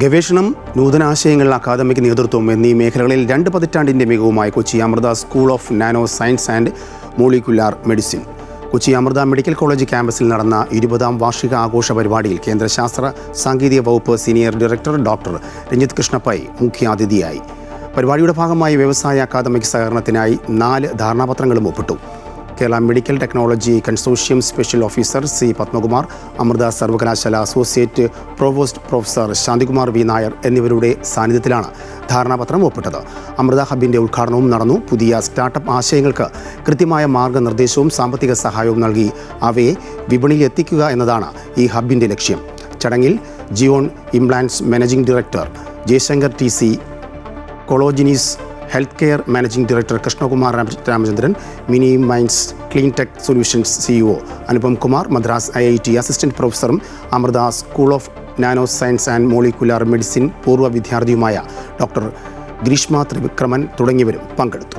ഗവേഷണം, നൂതനാശയങ്ങൾ, അക്കാദമിക് നേതൃത്വം എന്നീ മേഖലകളിൽ 2 പതിറ്റാണ്ടിൻ്റെ മികവുമായി Kochi Amrita school of nano science and molecular medicine. Kochi Amrita medical college ക്യാമ്പസിൽ നടന്ന 20ാം വാർഷിക ആഘോഷ പരിപാടിയിൽ കേന്ദ്ര ശാസ്ത്ര സാങ്കേതിക വകുപ്പ് senior director doctor Ranjith Krishnapai മുഖ്യാതിഥിയായി. പരിപാടിയുടെ ഭാഗമായി വ്യവസായ അക്കാദമിക് സഹകരണത്തിനായി 4 ധാരണാപത്രങ്ങളും ഒപ്പിട്ടു. Kerala medical technology consortium special officer C Padmakumar, Amrita സർവകലാശാല associate provost professor Shanthikumar V Nair എന്നിവരുടെ സാന്നിധ്യത്തിലാണ് ധാരണാപത്രം ഒപ്പിട്ടത്. അമൃത ഹബിൻ്റെ ഉദ്ഘാടനവും നടന്നു. പുതിയ സ്റ്റാർട്ടപ്പ് ആശയങ്ങൾക്ക് കൃത്യമായ മാർഗ്ഗനിർദ്ദേശവും സാമ്പത്തിക സഹായവും നൽകി അവയെ വിപണിയിൽ എത്തിക്കുക എന്നതാണ് ഈ ഹബിൻ്റെ ലക്ഷ്യം. ചടങ്ങിൽ Geon implants managing director Jayashankar TC, കൊളോജിനീസ് health care managing director Krishnakumar Ramachandran, mini minds clean tech solutions CEO Anupam Kumar, Madras IIT assistant പ്രൊഫസറും Amrita school of nano science and molecular medicine പൂർവ്വ വിദ്യാർത്ഥിയുമായ ഡോക്ടർ ഗ്രീഷ്മ ത്രിവിക്രമൻ തുടങ്ങിയവരും പങ്കെടുത്തു.